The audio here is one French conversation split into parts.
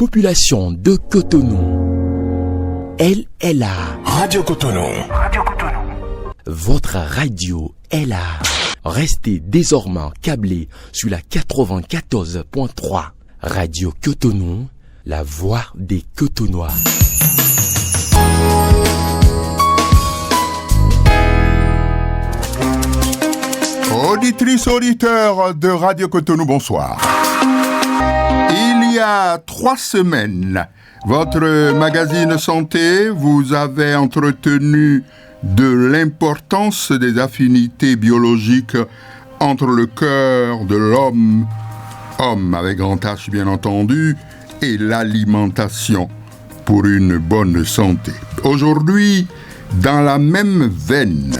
population de Cotonou. Elle est là. Radio Cotonou. Votre radio est là. Restez désormais câblés sur la 94.3. Radio Cotonou, la voix des Cotonois. Auditrices, auditeurs de Radio Cotonou, bonsoir. Il y a 3 semaines, votre magazine Santé vous avait entretenu de l'importance des affinités biologiques entre le cœur de l'homme, homme avec grand H bien entendu, et l'alimentation pour une bonne santé. Aujourd'hui, dans la même veine,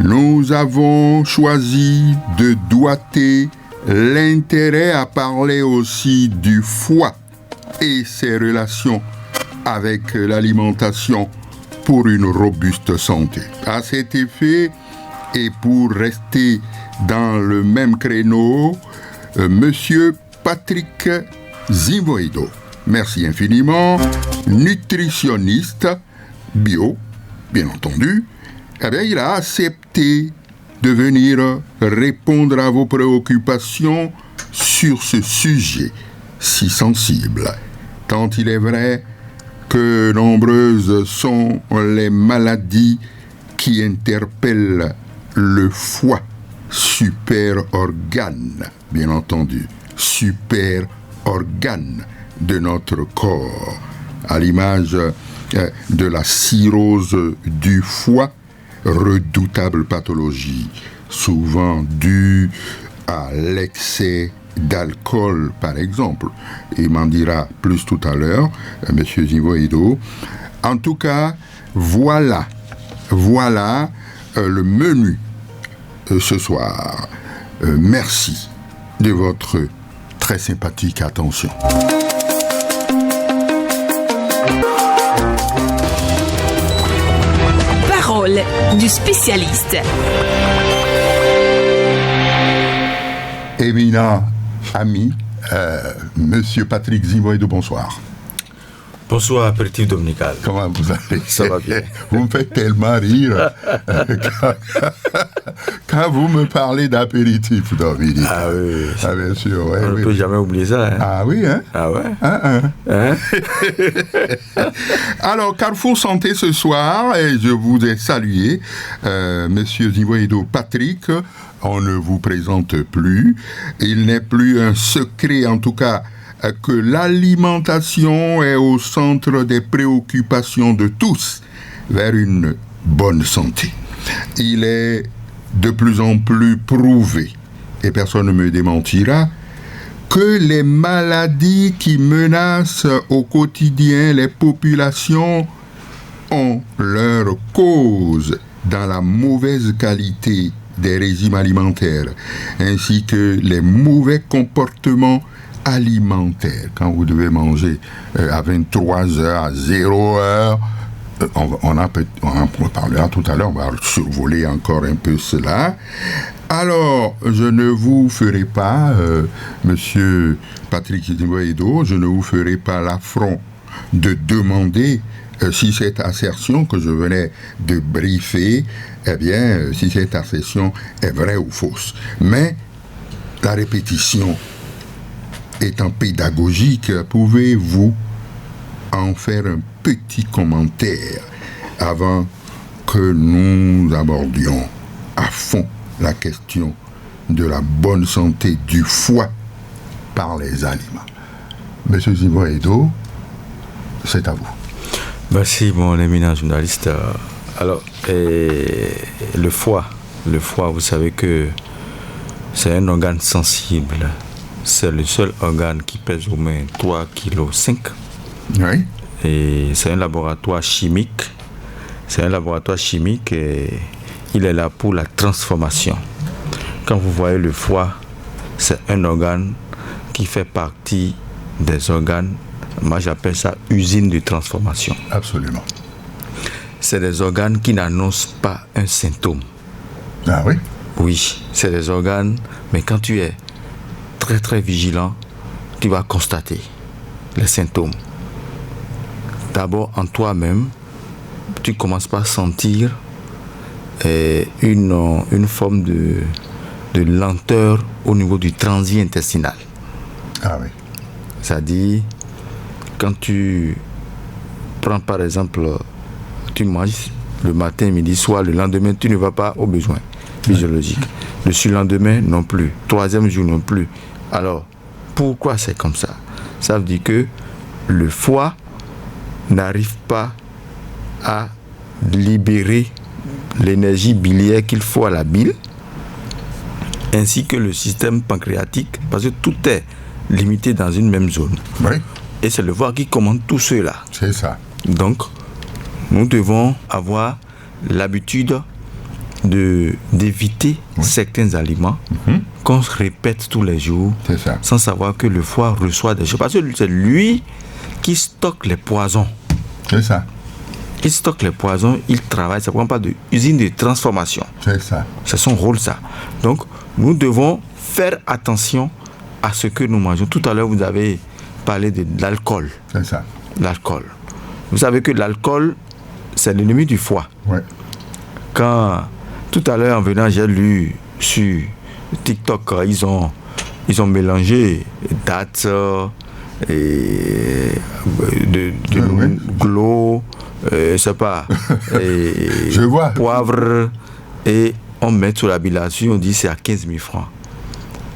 nous avons choisi de doiter l'intérêt à parler aussi du foie et ses relations avec l'alimentation pour une robuste santé. À cet effet, et pour rester dans le même créneau, Monsieur Patrick Zimboedo, merci infiniment, nutritionniste, bio, bien entendu, eh bien, il a accepté de venir répondre à vos préoccupations sur ce sujet si sensible, tant il est vrai que nombreuses sont les maladies qui interpellent le foie, super organe, bien entendu, super organe de notre corps, à l'image de la cirrhose du foie, redoutable pathologie, souvent due à l'excès d'alcool, par exemple. Il m'en dira plus tout à l'heure, M. Zimboedo. En tout cas, voilà le menu ce soir. Merci de votre très sympathique attention. Parole du spécialiste. Éminent ami, Monsieur Patrick Zimboedo, bonsoir. Bonsoir, apéritif dominical. Comment vous allez? Ça va bien. Vous me faites tellement rire quand vous me parlez d'apéritif dominical. Ah oui. Ah bien sûr, ouais. On ne peut jamais oublier ça. Hein. Ah oui, hein? Ah ouais. Hein? Alors, Carrefour Santé ce soir, et je vous ai salué, Monsieur Zimboedo Patrick. On ne vous présente plus. Il n'est plus un secret, en tout cas, que l'alimentation est au centre des préoccupations de tous vers une bonne santé. Il est de plus en plus prouvé, et personne ne me démentira, que les maladies qui menacent au quotidien les populations ont leur cause dans la mauvaise qualité des régimes alimentaires, ainsi que les mauvais comportements alimentaires. Quand vous devez manger à 23 heures, à 0 heure, on en parlera tout à l'heure, on va survoler encore un peu cela. Alors, je ne vous ferai pas, Monsieur Patrick Zimboedo, je ne vous ferai pas l'affront de demander si cette assertion que je venais de briefer, eh bien, si cette assertion est vraie ou fausse. Mais la répétition étant pédagogique, pouvez-vous en faire un petit commentaire avant que nous abordions à fond la question de la bonne santé du foie par les aliments? Monsieur Zimboedo, c'est à vous. Merci, mon éminent journaliste. Alors, le foie, vous savez que c'est un organe sensible. C'est le seul organe qui pèse au moins 3,5 kg. Oui. Et c'est un laboratoire chimique. Et il est là pour la transformation. Quand vous voyez le foie, c'est un organe qui fait partie des organes, moi j'appelle ça usine de transformation. Absolument. C'est des organes qui n'annoncent pas un symptôme. Ah oui? Oui, c'est des organes, mais quand tu es très très vigilant, tu vas constater. les symptômes. D'abord, en toi-même, tu commences par sentir une forme de lenteur au niveau du transit intestinal. Ah oui. C'est-à-dire, quand tu prends par exemple, tu manges le matin, midi, soir, le lendemain, tu ne vas pas aux besoins physiologiques. Le surlendemain, non plus. Troisième jour, non plus. Alors, pourquoi c'est comme ça? Ça veut dire que le foie n'arrive pas à libérer l'énergie biliaire qu'il faut à la bile, ainsi que le système pancréatique, parce que tout est limité dans une même zone. Oui. Et c'est le foie qui commande tout cela. C'est ça. Donc, nous devons avoir l'habitude d'éviter certains aliments qu'on se répète tous les jours, C'est ça. sans savoir que le foie reçoit des choses. Parce que c'est lui qui stocke les poisons. C'est ça. Il stocke les poisons, il travaille, ça ne prend pas d'usine de transformation. C'est ça. C'est son rôle, ça. Donc, nous devons faire attention à ce que nous mangeons. Tout à l'heure, vous avez parlé de l'alcool. C'est ça. L'alcool. Vous savez que l'alcool, c'est l'ennemi du foie. Ouais. Quand, tout à l'heure, en venant, j'ai lu sur TikTok, ils ont mélangé dattes et oui. glo, je sais pas, et Je vois. poivre, et on met sur la bilation, on dit c'est à 15 000 francs.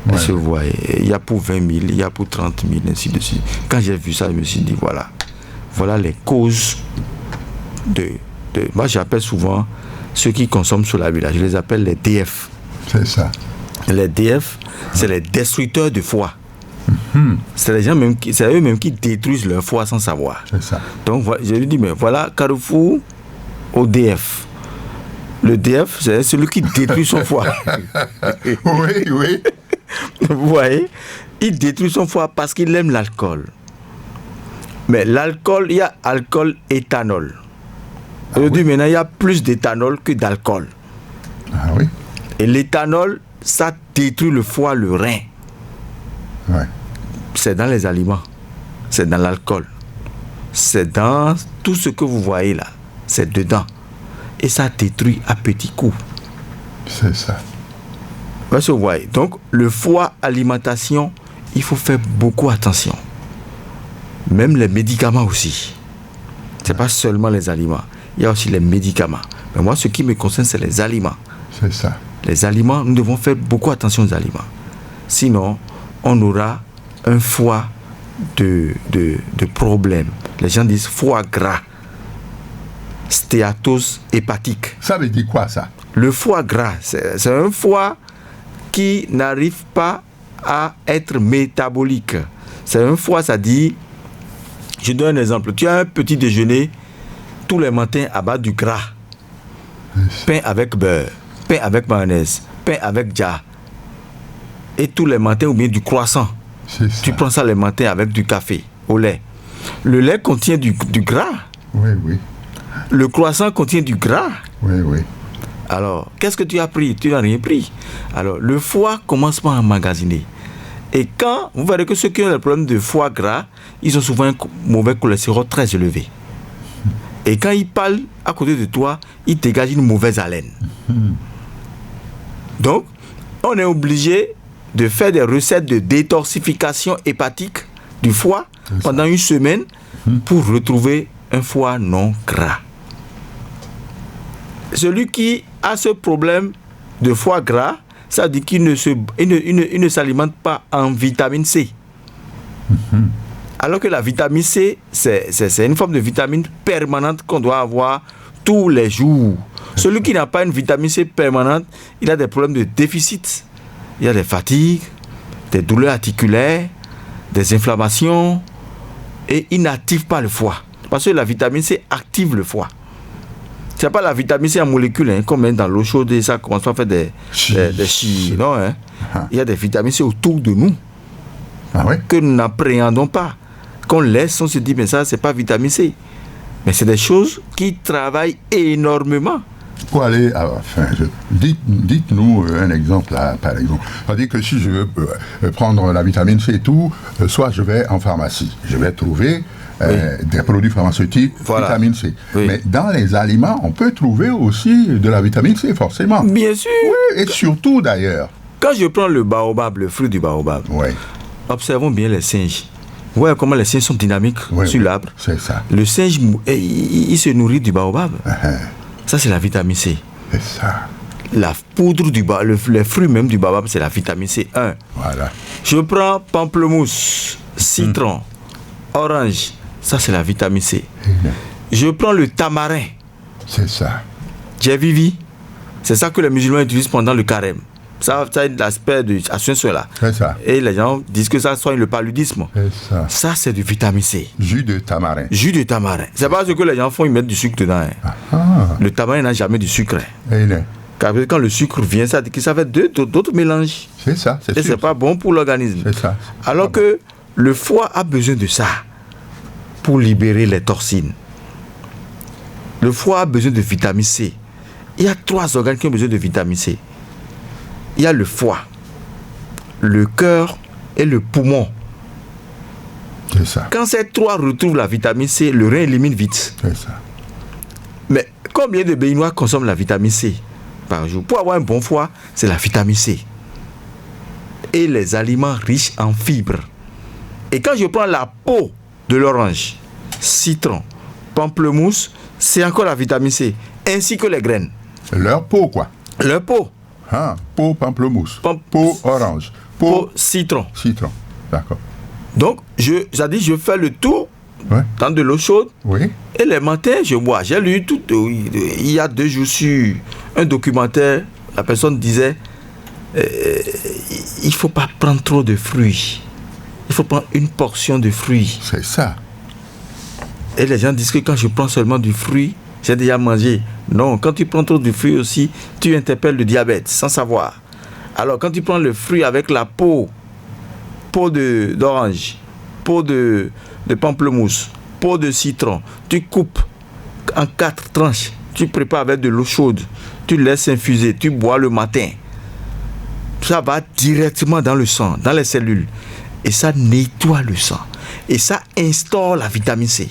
Ouais. Est-ce que vous voyez, il y a pour 20 000, il y a pour 30 000, ainsi de suite. Quand j'ai vu ça, je me suis dit, voilà les causes moi j'appelle souvent ceux qui consomment sur la bilation, je les appelle les DF. C'est ça. Les DF, c'est les destructeurs de foie. C'est les gens même c'est eux-mêmes qui détruisent leur foie sans savoir. C'est ça. Donc je lui dis, mais voilà Carrefour au DF. Le DF, c'est celui qui détruit son foie. Oui, oui. Vous voyez, il détruit son foie parce qu'il aime l'alcool. Mais l'alcool, il y a alcool éthanol. Aujourd'hui, maintenant, il y a plus d'éthanol que d'alcool. Ah oui. Et l'éthanol, ça détruit le foie, le rein. Ouais. C'est dans les aliments. C'est dans l'alcool. C'est dans tout ce que vous voyez là. C'est dedans. Et ça détruit à petits coups. C'est ça. Parce que vous voyez. Donc, le foie, alimentation, il faut faire beaucoup attention. Même les médicaments aussi. Ce n'est pas seulement les aliments. Il y a aussi les médicaments. Mais moi, ce qui me concerne, c'est les aliments. C'est ça. Les aliments, nous devons faire beaucoup attention aux aliments. Sinon, on aura un foie de problèmes. Les gens disent foie gras, stéatose hépatique. Ça veut dire quoi, ça? Le foie gras, c'est un foie qui n'arrive pas à être métabolique. C'est un foie, ça dit, je donne un exemple. Tu as un petit déjeuner tous les matins à base du gras. Pain avec beurre, pain avec mayonnaise, pain avec dja. Et tous les matins, ou bien du croissant. Tu prends ça les matins avec du café au lait. Le lait contient du gras. Oui, oui. Le croissant contient du gras. Oui, oui. Alors, qu'est-ce que tu as pris? Tu n'as rien pris. Alors, le foie commence par emmagasiner. Et quand vous verrez que ceux qui ont le problème de foie gras, ils ont souvent un mauvais cholestérol très élevé. Et quand ils parlent à côté de toi, ils dégagent une mauvaise haleine. Donc, on est obligé de faire des recettes de détoxification hépatique du foie pendant une semaine pour retrouver un foie non gras. Celui qui a ce problème de foie gras, ça dit qu'il ne s'alimente pas en vitamine C. Alors que la vitamine C, c'est une forme de vitamine permanente qu'on doit avoir tous les jours. Celui qui n'a pas une vitamine C permanente, il a des problèmes de déficit. Il y a des fatigues, des douleurs articulaires, des inflammations, et il n'active pas le foie. Parce que la vitamine C active le foie. Ce n'est pas la vitamine C en molécule, qu'on met dans l'eau chaude et ça commence à faire des chis. Non, hein. Il y a des vitamines C autour de nous que nous n'appréhendons pas. Qu'on laisse, on se dit, mais ça, c'est pas vitamine C. Mais c'est des choses qui travaillent énormément pour aller dites-nous un exemple là, par exemple. C'est-à-dire que si je veux prendre la vitamine C et tout, soit je vais en pharmacie, je vais trouver des produits pharmaceutiques, vitamine C. Oui. Mais dans les aliments, on peut trouver aussi de la vitamine C, forcément. Bien sûr. Oui, et surtout d'ailleurs. Quand je prends le baobab, le fruit du baobab, observons bien les singes. Vous voyez comment les singes sont dynamiques sur l'arbre. C'est ça. Le singe, il se nourrit du baobab. Ça, c'est la vitamine C. C'est ça. La poudre du baobab, le fruit même du baobab, c'est la vitamine C1. Voilà. Je prends pamplemousse, citron, orange. Ça, c'est la vitamine C. Je prends le tamarin. C'est ça. Djevivi. C'est ça que les musulmans utilisent pendant le carême. Ça a l'aspect de ascension là. C'est ça. Et les gens disent que ça soigne le paludisme. C'est ça. Ça, c'est du vitamine C. Jus de tamarin. Jus de tamarin. C'est pas ce que les gens font, ils mettent du sucre dedans. Le tamarin n'a jamais du sucre. Car quand le sucre vient, ça dit que ça fait d'autres mélanges. C'est ça. Et c'est pas bon pour l'organisme. C'est ça. Alors que le foie a besoin de ça pour libérer les toxines. Le foie a besoin de vitamine C. Il y a 3 organes qui ont besoin de vitamine C. Il y a le foie, le cœur et le poumon. C'est ça. Quand ces 3 retrouvent la vitamine C, le rein élimine vite. C'est ça. Mais combien de Béninois consomment la vitamine C par jour? Pour avoir un bon foie, c'est la vitamine C. Et les aliments riches en fibres. Et quand je prends la peau de l'orange, citron, pamplemousse, c'est encore la vitamine C, ainsi que les graines. Leur peau, quoi. Leur peau. Peau pamplemousse, peau orange, peau citron. Citron, d'accord. Donc, je fais le tout dans de l'eau chaude. Oui. Et les matins, je bois. J'ai lu il y a 2 jours sur un documentaire, la personne disait il ne faut pas prendre trop de fruits. Il faut prendre une portion de fruits. C'est ça. Et les gens disent que quand je prends seulement du fruit, j'ai déjà mangé. Non, quand tu prends trop de fruits aussi, tu interpelles le diabète sans savoir. Alors quand tu prends le fruit avec la peau d'orange, peau de pamplemousse, peau de citron, tu coupes en 4 tranches, tu prépares avec de l'eau chaude, tu laisses infuser, tu bois le matin. Ça va directement dans le sang, dans les cellules. Et ça nettoie le sang. Et ça instaure la vitamine C.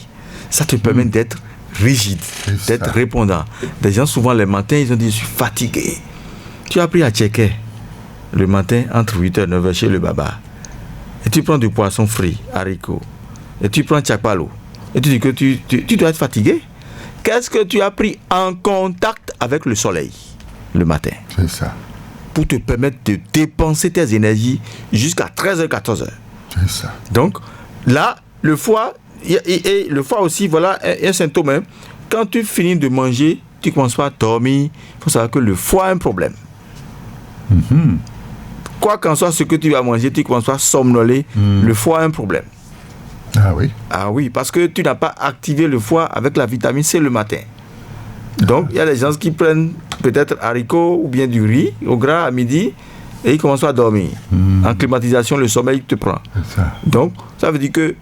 Ça te permet d'être rigide, d'être répondant. Des gens, souvent, les matins, ils ont dit, je suis fatigué. Tu as pris à checker le matin, entre 8h et 9h, chez le baba. Et tu prends du poisson frit, haricots. Et tu prends tchakpalo. Et tu dis que tu dois être fatigué. Qu'est-ce que tu as pris en contact avec le soleil le matin? C'est ça. Pour te permettre de dépenser tes énergies jusqu'à 13h, 14h. C'est ça. Donc, là, le foie... Et le foie aussi, voilà un symptôme. Hein. Quand tu finis de manger, tu commences pas à dormir. Il faut savoir que le foie a un problème. Quoi qu'en soit ce que tu vas manger, tu commences pas à somnoler. Le foie a un problème. Ah oui? Ah oui, parce que tu n'as pas activé le foie avec la vitamine C le matin. Donc, il y a des gens qui prennent peut-être haricots ou bien du riz au gras à midi et ils commencent à dormir. En climatisation, le sommeil te prend. C'est ça. Donc, ça veut dire que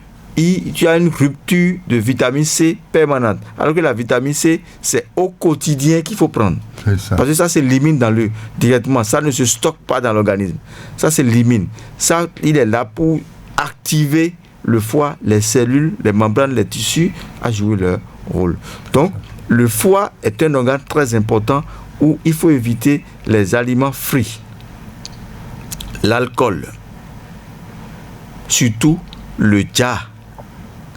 tu as une rupture de vitamine C permanente. Alors que la vitamine C, c'est au quotidien qu'il faut prendre. C'est ça. Parce que ça s'élimine directement. Ça ne se stocke pas dans l'organisme. Ça s'élimine. Ça, il est là pour activer le foie, les cellules, les membranes, les tissus à jouer leur rôle. Donc, le foie est un organe très important où il faut éviter les aliments frits, l'alcool, surtout le dja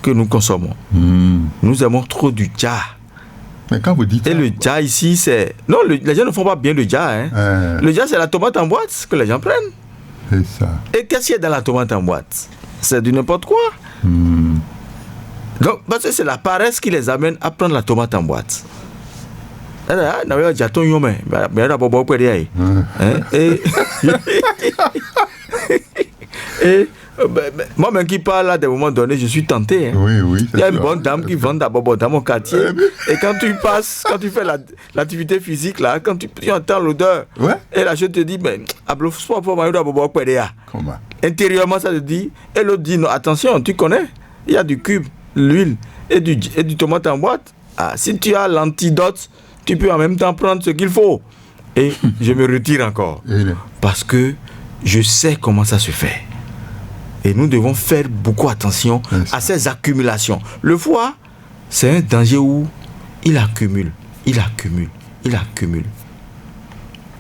que nous consommons. Nous aimons trop du dja. Mais quand vous dites... Et le dja ici, c'est... Non, les gens ne font pas bien le dja. Hein. Le dja, c'est la tomate en boîte que les gens prennent. C'est ça. Et qu'est-ce qu'il y a dans la tomate en boîte? C'est du n'importe quoi. Donc, parce que c'est la paresse qui les amène à prendre la tomate en boîte. Et moi-même qui parle à des moments donnés, je suis tenté. Hein. Oui, il y a une bonne dame qui vend d'abord dans mon quartier. Et quand tu passes, quand tu fais l'activité physique, là, quand tu entends l'odeur, et là je te dis, mais comment? Intérieurement, ça te dit, et l'autre dit, non, attention, tu connais, il y a du cube, l'huile et du tomate en boîte. Ah, si tu as l'antidote tu peux en même temps prendre ce qu'il faut. Et je me retire encore. Parce que je sais comment ça se fait. Et nous devons faire beaucoup attention à ces accumulations. Le foie, c'est un danger où il accumule.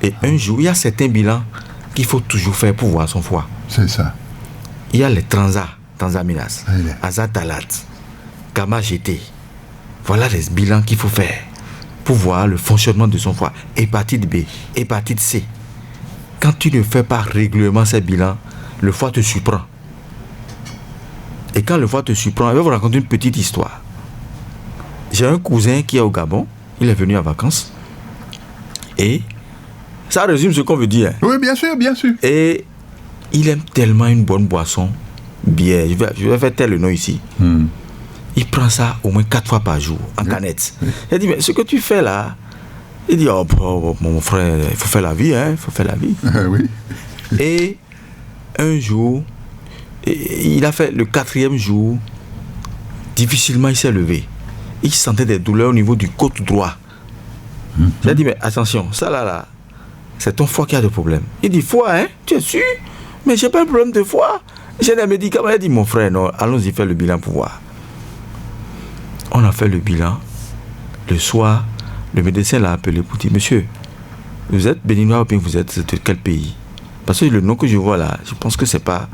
Et un jour, il y a certains bilans qu'il faut toujours faire pour voir son foie. C'est ça. Il y a les transaminase, azatalate, gamma-GT. Voilà les bilans qu'il faut faire pour voir le fonctionnement de son foie. Hépatite B, hépatite C. Quand tu ne fais pas régulièrement ces bilans, le foie te surprend. Et quand le foie te surprend, je vais vous raconter une petite histoire. J'ai un cousin qui est au Gabon, il est venu en vacances. Et ça résume ce qu'on veut dire. Oui, bien sûr, bien sûr. Et il aime tellement une bonne boisson, bière. Je vais faire tel le nom ici. Il prend ça au moins 4 fois par jour, en canette. Il dit, mais ce que tu fais là, il dit, oh, mon frère, il faut faire la vie, hein, il faut faire la vie. Oui. Et un jour, il a fait le 4e jour, difficilement il s'est levé. Il sentait des douleurs au niveau du côte droit. J'ai dit, mais attention, ça là, c'est ton foie qui a des problèmes. Il dit, foie, hein, tu es sûr? Mais j'ai pas un problème de foie. J'ai des médicaments. Il dit, mon frère, non, allons-y faire le bilan pour voir. On a fait le bilan. Le soir, le médecin l'a appelé pour dire, monsieur, vous êtes béninois ou bien vous êtes de quel pays? Parce que le nom que je vois là, je pense que c'est pas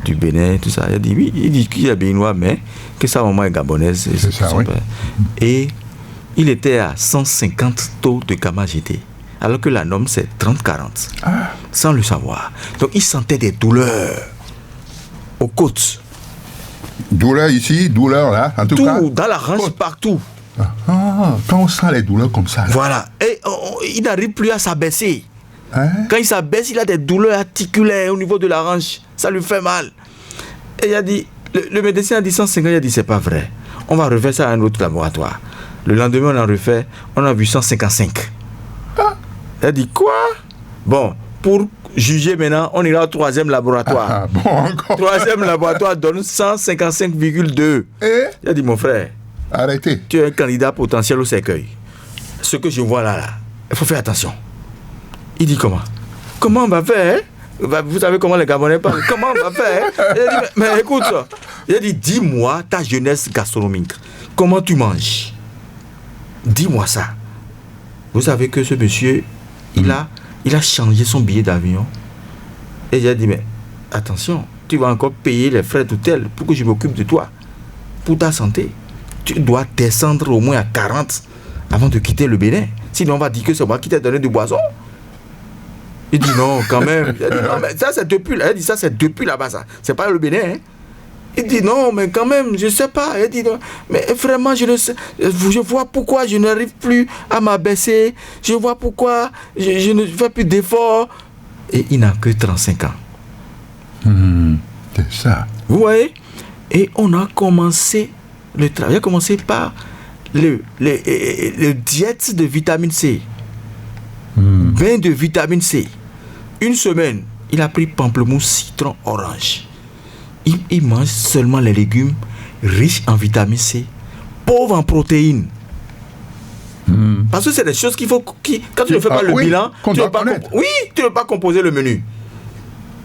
du Bénin, tout ça. Il a dit, oui, il dit qu'il est béninois, mais que sa maman est gabonaise. C'est ça, oui. Et il était à 150 taux de gamma-GT, alors que la norme c'est 30-40, sans le savoir. Donc il sentait des douleurs aux côtes. Douleur ici, douleur là, en tout cas. Tout, dans la hanche, partout. Quand on sent les douleurs comme ça. Là. Voilà. Et il n'arrive plus à s'abaisser. Hein? Quand il s'abaisse, il a des douleurs articulaires au niveau de la hanche. Ça lui fait mal. Et il a dit, le médecin a dit 150, il a dit, c'est pas vrai. On va refaire ça à un autre laboratoire. Le lendemain, on a refait, on a vu 155. Il a dit, quoi? Bon, pour juger maintenant, on ira au 3e laboratoire. Bon, encore. 3e laboratoire donne 155,2. Il a dit, mon frère, arrêtez. Tu es un candidat potentiel au cercueil. Ce que je vois là, il faut faire attention. Il dit, comment on va faire, hein? Vous savez comment les Gabonais parlent. Comment on va faire, hein? Il a dit, mais écoute, il a dit, dis-moi ta jeunesse gastronomique. Comment tu manges? Dis-moi ça. Vous savez que ce monsieur, il a changé son billet d'avion. Et il a dit, mais attention, tu vas encore payer les frais d'hôtel pour que je m'occupe de toi. Pour ta santé. Tu dois descendre au moins à 40 avant de quitter le Bénin. Sinon, on va dire que c'est moi qui t'ai donné du boisson. Il dit non, quand même. Il a dit, non, mais ça, c'est depuis là. Il dit, ça, c'est depuis là-bas, ça. C'est pas le Bénin, hein. Il dit non, mais quand même, je sais pas. Il dit non, mais vraiment, je ne sais. Je vois pourquoi je n'arrive plus à m'abaisser. Je vois pourquoi je ne fais plus d'efforts. Et il n'a que 35 ans. C'est ça. Vous voyez? Et on a commencé le travail. On a commencé par le diète de vitamine C. Bain de vitamine C. Une semaine, il a pris pamplemousse, citron, orange. Il mange seulement les légumes riches en vitamine C, pauvres en protéines. Parce que c'est des choses qu'il faut... quand tu ne fais pas le bilan, tu ne peux pas composer le menu.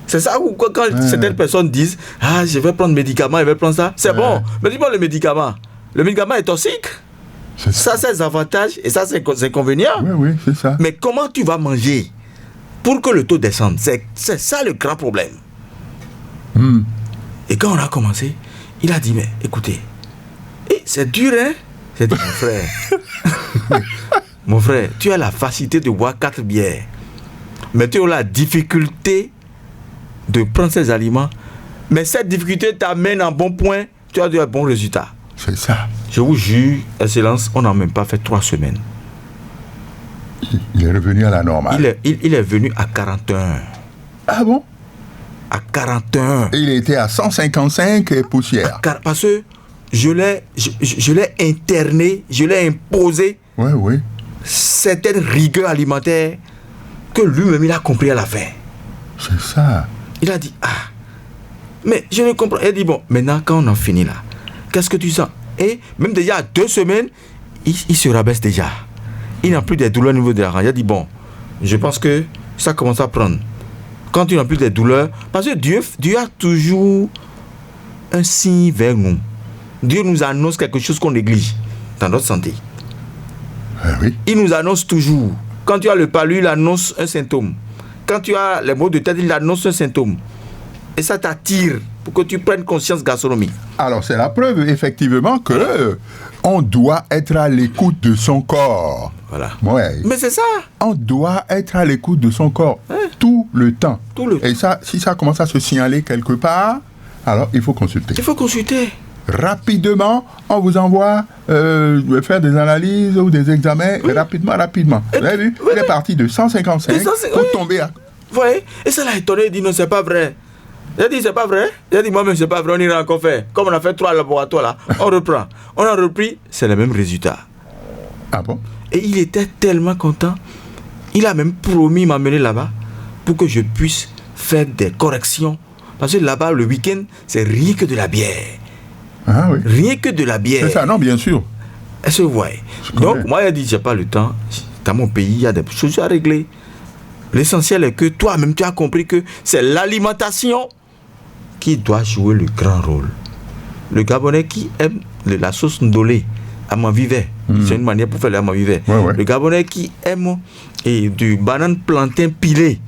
C'est ça où quand certaines personnes disent « Ah, je vais prendre médicament, je vais prendre ça. » C'est bon. Mais dis-moi le médicament. Le médicament est toxique. Ça, c'est ses avantages et ça, c'est ses inconvénients. Oui, c'est ça. Mais comment tu vas manger pour que le taux descende? C'est ça le grand problème. Et quand on a commencé, il a dit, mais écoutez, c'est dur, hein? J'ai dit, mon frère, mon frère, tu as la facilité de boire 4 bières, mais tu as la difficulté de prendre ces aliments, mais cette difficulté t'amène en bon point, tu as de bons résultats. C'est ça. Je vous jure, Excellence, on n'a même pas fait 3 semaines. Il est revenu à la normale. Il est venu à 41. Ah bon? À 41. Et il était à 155 et poussière. Parce que je l'ai interné, je l'ai imposé certaines rigueurs alimentaires que lui-même il a compris à la fin. C'est ça. Il a dit, mais je ne comprends. Il a dit, bon, maintenant quand on a fini là, qu'est-ce que tu sens? Et même déjà à 2 semaines, il se rabaisse déjà. Il n'a plus des douleurs au niveau de la rage. Il a dit, bon, je pense que ça commence à prendre. Quand tu n'as plus des douleurs, parce que Dieu a toujours un signe vers nous. Dieu nous annonce quelque chose qu'on néglige dans notre santé. Oui. Il nous annonce toujours. Quand tu as le palu, il annonce un symptôme. Quand tu as les maux de tête, il annonce un symptôme. Et ça t'attire pour que tu prennes conscience gastronomique. Alors, c'est la preuve, effectivement, que on doit être à l'écoute de son corps. Voilà. Ouais. Mais c'est ça. On doit être à l'écoute de son corps tout le temps. Tout le temps. Et ça, si ça commence à se signaler quelque part, alors il faut consulter. Il faut consulter. Rapidement, on vous envoie faire des analyses ou des examens rapidement. Vous avez vu, il est parti de 155 pour tomber à... Vous voyez? Et ça l'a étonné, il dit non, c'est pas vrai. J'ai dit, c'est pas vrai. J'ai dit, moi-même, c'est pas vrai, on ira encore faire. Comme on a fait 3 laboratoires là, on reprend. On a repris, c'est le même résultat. Ah bon? Et il était tellement content. Il a même promis de m'amener là-bas pour que je puisse faire des corrections. Parce que là-bas, le week-end, c'est rien que de la bière. Ah oui. Rien que de la bière. C'est ça, non, bien sûr. Est-ce que vous voyez? Donc, moi, il a dit, j'ai pas le temps. Dans mon pays, il y a des choses à régler. L'essentiel est que toi-même, tu as compris que c'est l'alimentation qui doit jouer le grand rôle. Le Gabonais qui aime la sauce ndolé, amavivé, c'est une manière pour faire le amavivé. Ouais. Le Gabonais qui aime du banane plantain pilé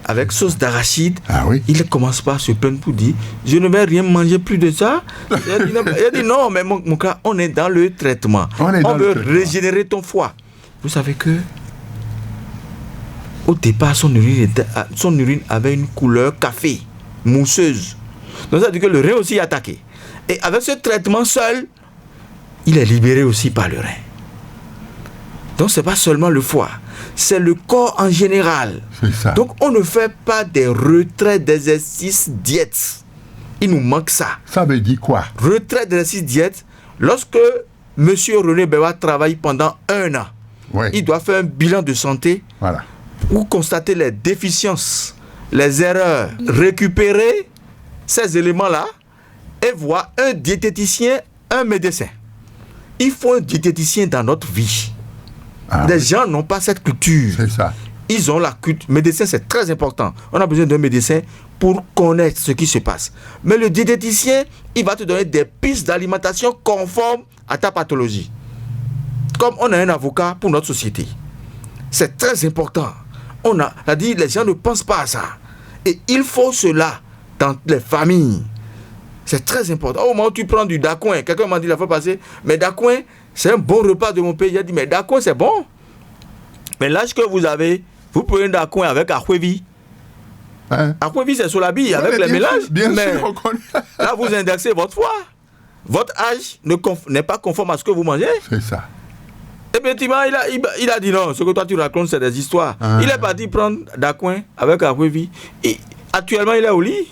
avec sauce d'arachide, il ne commence pas à se plaindre pour dire je ne vais rien manger plus de ça. Il a dit non, mais mon cas, on est dans le traitement. On veut régénérer ton foie. Vous savez que au départ, son urine avait une couleur café, mousseuse. Donc ça veut dire que le rein aussi est attaqué. Et avec ce traitement seul, il est libéré aussi par le rein. Donc ce n'est pas seulement le foie, c'est le corps en général. C'est ça. Donc on ne fait pas des retraits d'exercice diète. Il nous manque ça. Ça veut dire quoi? Retrait d'exercice diète, lorsque M. René Béwa travaille pendant 1 an, il doit faire un bilan de santé pour constater les déficiences, les erreurs, récupérer ces éléments-là et voir un diététicien, un médecin. Il faut un diététicien dans notre vie. Les gens n'ont pas cette culture. C'est ça. Ils ont la culture. Médecin, c'est très important. On a besoin d'un médecin pour connaître ce qui se passe. Mais le diététicien, il va te donner des pistes d'alimentation conformes à ta pathologie. Comme on a un avocat pour notre société. C'est très important. Les gens ne pensent pas à ça. Et il faut cela dans les familles. C'est très important. Au moment où tu prends du dacouin, quelqu'un m'a dit la fois passée, mais dacouin, c'est un bon repas de mon pays. Il a dit, mais dacouin, c'est bon. Mais l'âge que vous avez, vous prenez un dacouin avec Akhwevi. Akhwevi, c'est sur la bille, avec les mélanges. Bien mais sûr, on connaît. Là, vous indexez votre foie. Votre âge n'est pas conforme à ce que vous mangez. C'est ça. Effectivement, il a dit non, ce que toi tu racontes, c'est des histoires. Il est parti prendre dacouin avec Akhwevi. Actuellement, il est au lit.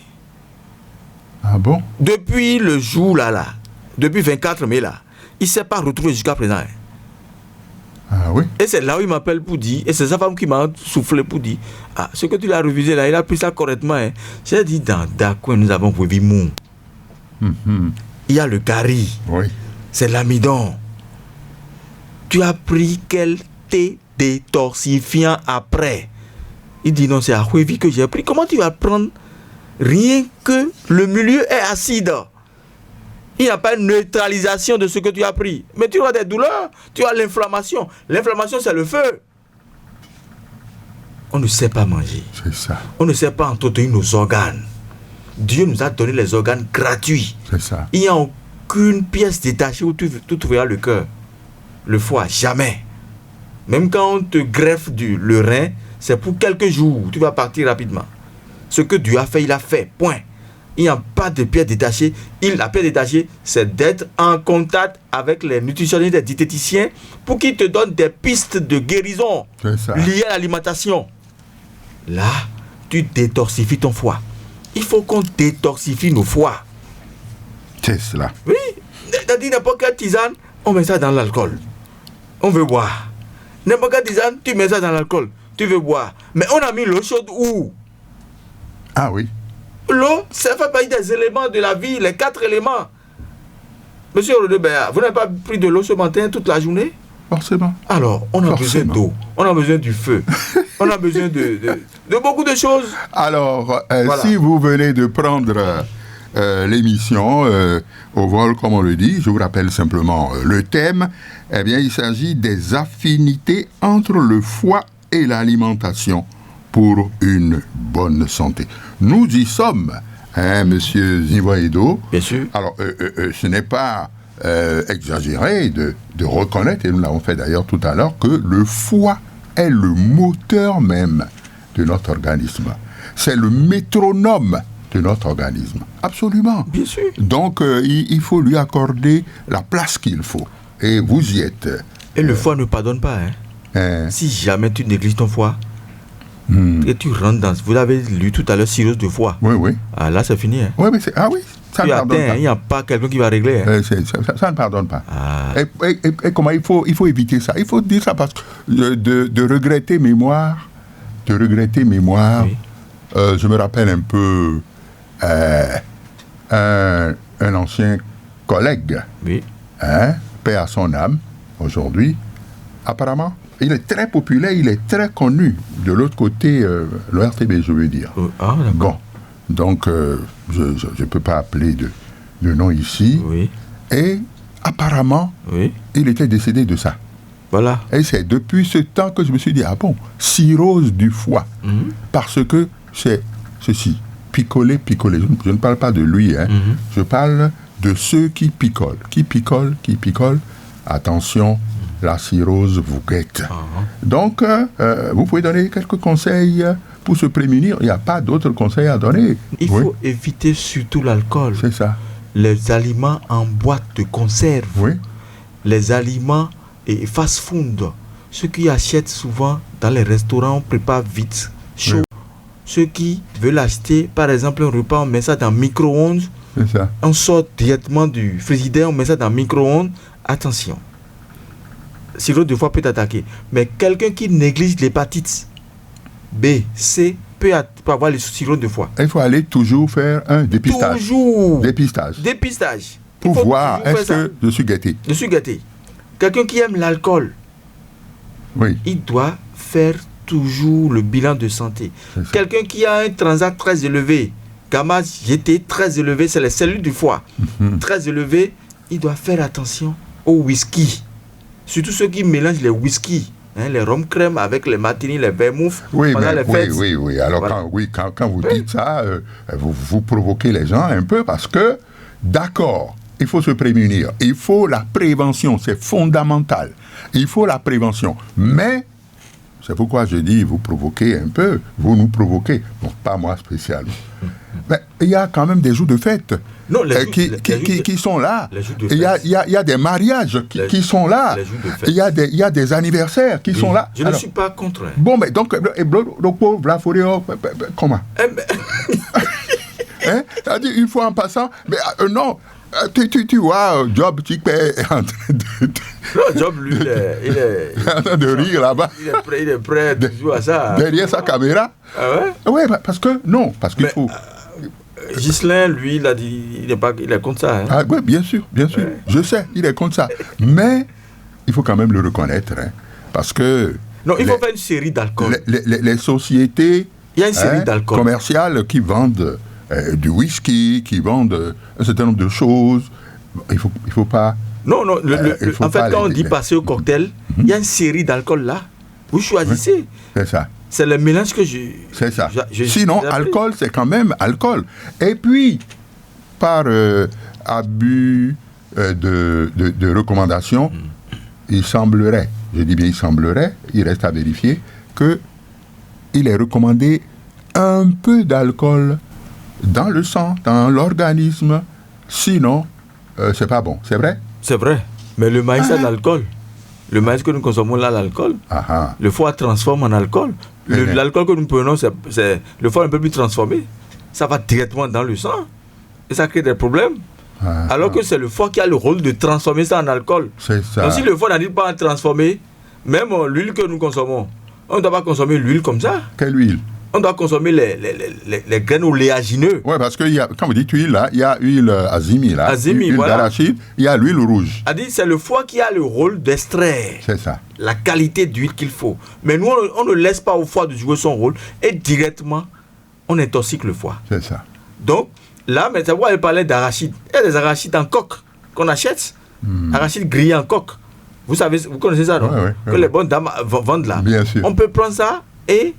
Ah bon? Depuis le jour là, depuis 24 mai là, il ne s'est pas retrouvé jusqu'à présent. Ah oui? Et c'est là où il m'appelle pour dire, et c'est sa femme qui m'a soufflé pour dire, ce que tu l'as révisé là, il a pris ça correctement. J'ai dit, dans Dacouin, nous avons Wevi Mou. Il y a le gari. Oui. C'est l'amidon. Tu as pris quel thé détoxifiant après? Il dit, non, c'est à Wevi que j'ai pris. Comment tu vas prendre rien que le milieu est acide? Il n'y a pas une neutralisation de ce que tu as pris. Mais tu as des douleurs, tu as l'inflammation. L'inflammation, c'est le feu. On ne sait pas manger. C'est ça. On ne sait pas entretenir nos organes. Dieu nous a donné les organes gratuits. C'est ça. Il n'y a aucune pièce détachée où tu trouveras le cœur, le foie, jamais. Même quand on te greffe le rein, c'est pour quelques jours. Tu vas partir rapidement. Ce que Dieu a fait, il a fait. Point. Il n'y a pas de pièce détachée. La pièce détachée, c'est d'être en contact avec les nutritionnistes, les diététiciens, pour qu'ils te donnent des pistes de guérison liées à l'alimentation. Là, tu détoxifies ton foie. Il faut qu'on détoxifie nos foies. C'est cela. Oui. T'as dit n'importe quelle tisane, on met ça dans l'alcool. On veut boire. N'importe quelle tisane, tu mets ça dans l'alcool. Tu veux boire. Mais on a mis l'eau chaude où? Ah oui. L'eau, ça fait partie des éléments de la vie, les 4 éléments. Monsieur Rodebert, vous n'avez pas pris de l'eau ce matin toute la journée? Forcément. Alors, on a besoin Forcément. d'eau, on a besoin du feu, on a besoin de beaucoup de choses. Alors, Voilà. si vous venez de prendre l'émission au vol, comme on le dit, je vous rappelle simplement le thème. Eh bien, il s'agit des affinités entre le foie et l'alimentation pour une bonne santé. Nous y sommes, hein, Monsieur Zivoedo. Bien sûr. Alors, ce n'est pas exagéré de reconnaître, et nous l'avons fait d'ailleurs tout à l'heure, que le foie est le moteur même de notre organisme. C'est le métronome de notre organisme. Absolument. Bien sûr. Donc, il faut lui accorder la place qu'il faut. Et vous y êtes. Et le foie ne pardonne pas. Hein. Hein. Si jamais tu négliges ton foie, et tu rentres dans... Vous l'avez lu tout à l'heure, cirrhose de foie. Oui, oui. Ah, là, c'est fini. Hein. Oui, mais ah oui, ça Tu ne pardonne atteins, pas. il n'y a pas quelqu'un qui va régler. Hein. Ça ne pardonne pas. Ah. Et comment il faut éviter ça? Il faut dire ça parce que de regretter mémoire, Oui. je me rappelle un peu un ancien collègue, Oui. hein, paix à son âme, aujourd'hui, apparemment, il est très populaire, il est très connu de l'autre côté, le RTB, je veux dire. Ah, d'accord. Bon, donc je ne peux pas appeler de nom ici. Oui. Et apparemment, Oui. il était décédé de ça. Voilà. Et c'est depuis ce temps que je me suis dit, ah bon, cirrhose du foie. Parce que c'est ceci, picoler. Je ne parle pas de lui, hein. Je parle de ceux qui picolent. Qui picolent. Attention, la cirrhose vous guette. Donc, vous pouvez donner quelques conseils pour se prémunir. Il n'y a pas d'autres conseils à donner. Il Oui, faut éviter surtout l'alcool. c'est ça. Les aliments en boîte de conserve. Oui, Les aliments et fast-food. Ceux qui achètent souvent dans les restaurants, on prépare vite, chaud. Oui. Ceux qui veulent acheter, par exemple, un repas, on met ça dans le micro-ondes. c'est ça. On sort directement du frigidaire, on met ça dans le micro-ondes. Attention. Cirrhose de foie peut attaquer. Mais quelqu'un qui néglige l'hépatite B, C, peut avoir le cirrhose de foie. Il faut aller toujours faire un dépistage. Toujours. Dépistage. Dépistage. Il Pour faut voir, toujours est-ce faire ça. que je suis gâté? Je suis gâté. Quelqu'un qui aime l'alcool, Oui, il doit faire toujours le bilan de santé. c'est ça. Quelqu'un qui a un transat très élevé, gamma GT très élevé, c'est les cellules du foie, très élevé, il doit faire attention au whisky. Surtout ceux qui mélangent les whisky, hein, les rhum crème avec les martinis, les vermouths Oui, pendant mais, les fêtes. oui. Alors, Voilà. quand vous dites ça, vous provoquez les gens un peu parce que, d'accord, il faut se prémunir. Il faut la prévention, c'est fondamental. Il faut la prévention. Mais, c'est pourquoi je dis, vous provoquez un peu, vous nous provoquez. Bon, pas moi spécialement. Mais il y a quand même des jours de fête Non, les jours- qui sont là. les jours de Il y a, fête. il y a des mariages Les- qui sont là. les jours de fête. Il y a des anniversaires qui sont là. Je ne Alors, suis pas contre. Hein. bon, mais donc, le pauvre, la forêt, comment? Eh ben, Hein? C'est-à-dire, une fois en passant, mais non, tu vois, Job Chick est en train non, Job, lui, il est en train de rire là-bas, il est prêt toujours à ça. derrière sa caméra. Ah ouais? Oui, parce qu'il Mais, faut. Ghislain, lui, il a dit, il est contre ça. Hein. Ah, oui, bien sûr, je sais, il est contre ça. Mais il faut quand même le reconnaître, hein, parce que Non, il faut faire une série d'alcool. les sociétés Il y a une série d'alcool. commerciales qui vendent du whisky, qui vendent un certain nombre de choses, il faut pas. Non, il faut en fait, pas quand on les- dit passer au cocktail, il y a une série d'alcool là. Vous choisissez. C'est ça. C'est le mélange que je. C'est ça. je- Sinon, j'ai appris. alcool, c'est quand même alcool. Et puis, par abus de recommandations, il semblerait, je dis bien il semblerait, il reste à vérifier, que il est recommandé un peu d'alcool dans le sang, dans l'organisme. Sinon, c'est pas bon. C'est vrai? C'est vrai. Mais le maïs a de l'alcool. Le maïs que nous consommons là, l'alcool. Ah ah. Le foie transforme en alcool. L'alcool que nous prenons, c'est le foie un peu plus transformé. Ça va directement dans le sang. Et ça crée des problèmes. Ah, Alors que c'est le foie qui a le rôle de transformer ça en alcool. c'est ça. Donc si le foie n'arrive pas à transformer, même l'huile que nous consommons, on ne doit pas consommer l'huile comme ça. Quelle huile? on doit consommer les graines oléagineux. Oui, parce que quand vous dites huile, là, il y a huile azimi, là. Huile voilà. d'arachide, il y a l'huile rouge. C'est le foie qui a le rôle d'extraire la qualité d'huile qu'il faut. Mais nous, on ne laisse pas au foie de jouer son rôle et directement, on intoxique le foie. C'est ça. Donc, là, mais ça elle parlait d'arachide. Il y a des arachides en coque qu'on achète. Arachides grillés en coque. Vous savez, vous connaissez ça, non? Que les bonnes dames vendent là. Bien sûr. On peut prendre ça et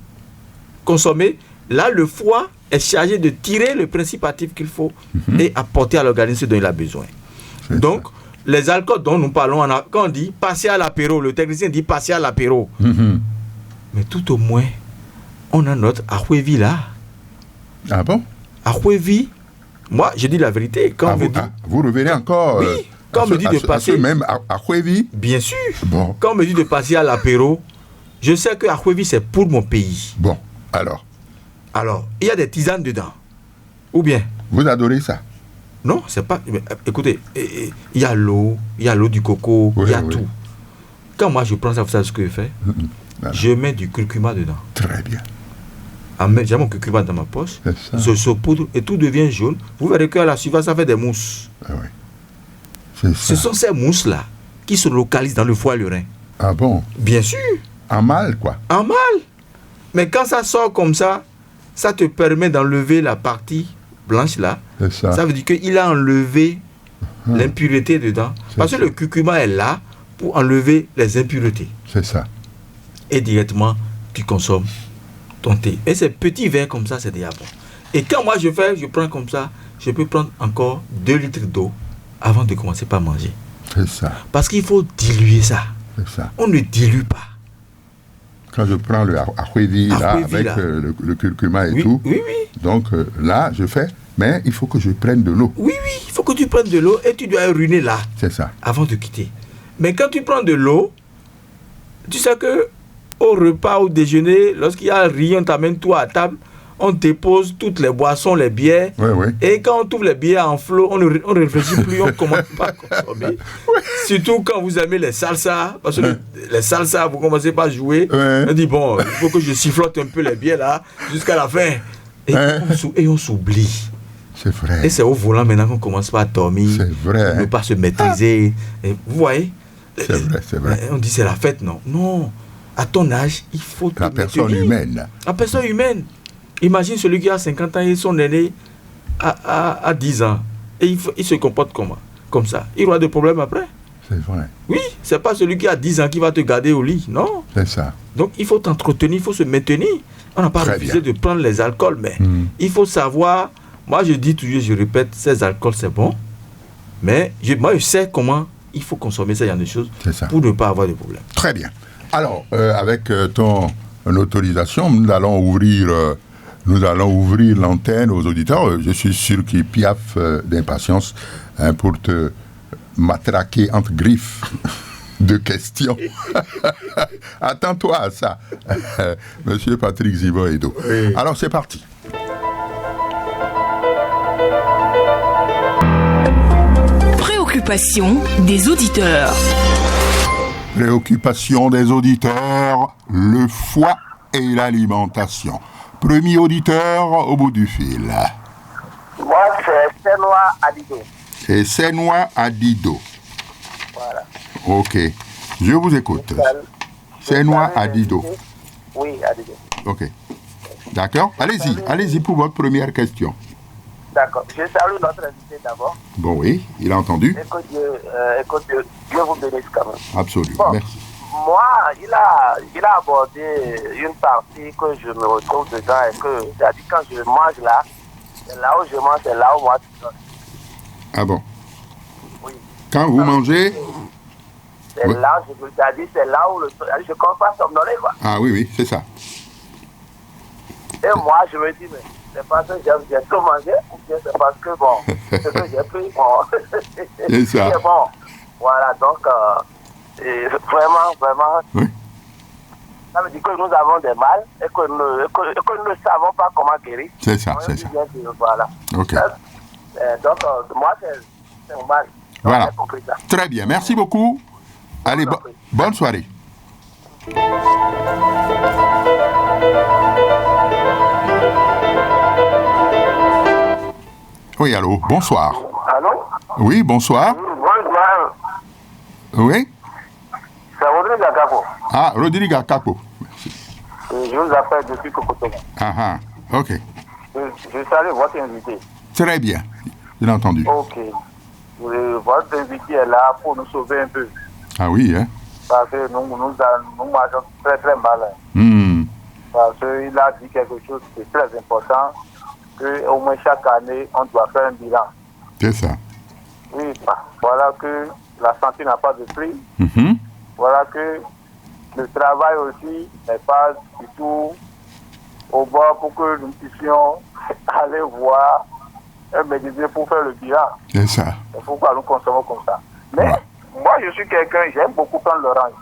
consommer. Là, le foie est chargé de tirer le principe actif qu'il faut et apporter à l'organisme ce dont il a besoin. Donc, les alcools dont nous parlons, quand on dit passer à l'apéro, le technicien dit passer à l'apéro. Mais tout au moins, on a notre Ahwevi là. Ah bon? Ahwevi, moi, je dis la vérité. Quand vous revenez encore quand on me dit de passer... même Ahwevi? Bien sûr. Bon. Quand on me dit de passer à l'apéro, je sais que Ahwevi, c'est pour mon pays. Bon, alors, il y a des tisanes dedans. Ou bien? Vous adorez ça? Non, c'est pas... Écoutez, il y a l'eau, du coco, il y a tout. Quand moi, je prends ça, vous savez ce que je fais? Je mets du curcuma dedans. Très bien. J'ai mon curcuma dans ma poche, je saupoudre et tout devient jaune. Vous verrez qu'à la suivante, ça fait des mousses. Ah oui. Ce sont ces mousses-là qui se localisent dans le foie et le rein. Ah bon? Bien sûr. En mal, quoi. En mal. Mais quand ça sort comme ça te permet d'enlever la partie blanche là. Ça veut dire qu'il a enlevé l'impureté dedans. Parce que le curcuma est là pour enlever les impuretés. C'est ça. Et directement, tu consommes ton thé. Et ces petits verres comme ça, c'est déjà bon. Et quand moi je prends comme ça, je peux prendre encore 2 litres d'eau avant de commencer par manger. C'est ça. Parce qu'il faut diluer ça. C'est ça. On ne dilue pas. Quand je prends le Ahwevi là, avec le curcuma et tout, donc là, je fais, mais il faut que je prenne de l'eau. Oui, il faut que tu prennes de l'eau et tu dois uriner là. C'est ça. Avant de quitter. Mais quand tu prends de l'eau, tu sais que au repas, au déjeuner, lorsqu'il y a un riz, on t'amène tout à table, on dépose toutes les boissons, les bières. Et quand on trouve les bières en flot, on ne réfléchit plus, on ne commence pas à consommer. Surtout quand vous aimez les salsas, parce que les salsas, vous commencez pas à jouer. On dit, bon, il faut que je sifflote un peu les bières là, jusqu'à la fin. Et on s'oublie. C'est vrai. Et c'est au volant maintenant qu'on commence pas à dormir. C'est vrai. On ne peut pas se maîtriser. Et vous voyez? C'est vrai. On dit, c'est la fête, non. Non. À ton âge, il faut te La personne humaine. La personne humaine. Imagine celui qui a 50 ans et son aîné à 10 ans. Et il se comporte comment? Comme ça. Il aura des problèmes après. C'est vrai. Oui, c'est pas celui qui a 10 ans qui va te garder au lit. Non. C'est ça. Donc il faut t'entretenir, il faut se maintenir. On n'a pas refusé de prendre les alcools, mais il faut savoir. Moi, je dis toujours, je répète, ces alcools, c'est bon. Mais moi, je sais comment il faut consommer ce genre de choses pour ne pas avoir de problème. Très bien. Alors, avec ton autorisation, nous allons ouvrir l'antenne aux auditeurs. Je suis sûr qu'ils piaffent d'impatience pour te matraquer entre griffes de questions. Attends-toi à ça, Monsieur Patrick Zivoedo. Oui. Alors, c'est parti. Préoccupation des auditeurs. Préoccupation des auditeurs, le foie et l'alimentation. Premier auditeur au bout du fil. Moi, c'est Senoa Adido. C'est Senoa Adido. Voilà. Ok. Je vous écoute. Senoa Adido. Oui, Adido. Ok. D'accord. Allez-y pour votre première question. D'accord. Je salue notre invité d'abord. Bon, oui, il a entendu. Et que Dieu vous bénisse quand même. Absolument, bon, merci. Moi, il a abordé une partie que je me retrouve dedans et que, c'est-à-dire quand je mange là, c'est là où je mange, c'est là où moi je donne. Ah bon? Oui. Quand vous mangez? C'est là, c'est là où je ne commence pas à somnoler, quoi. Ah oui, c'est ça. Et moi, je me dis, mais c'est parce que j'ai tout mangé ou bien c'est parce que, bon, ce que j'ai pris, bon. C'est ça. Et bon, voilà, donc, vraiment, oui. Ça veut dire que nous avons des mal et que nous ne savons pas comment guérir. C'est ça, c'est ça. Voilà. Ok. Donc, moi, c'est mon mal. Voilà. Très bien, merci beaucoup. Allez, bonne soirée. Oui, allô, bonsoir. Allô? Oui, bonsoir. Bonsoir. Oui? C'est Rodrigue Akako. Ah, Rodrigue Akako. Je vous appelle depuis Cocotonga. Ah, ok. Je salue votre invité. Très bien, j'ai entendu. Ok. Votre invité est là pour nous sauver un peu. Ah oui, hein? Parce que nous marchons très très mal. Parce qu'il a dit quelque chose qui est très important, qu'au moins chaque année, on doit faire un bilan. C'est ça. Oui, voilà que la santé n'a pas de prix. Voilà que le travail aussi n'est pas du tout au bord pour que nous puissions aller voir un médecin pour faire le bilan. C'est ça. C'est pourquoi nous consommons comme ça. Mais moi, je suis quelqu'un, j'aime beaucoup prendre l'orange.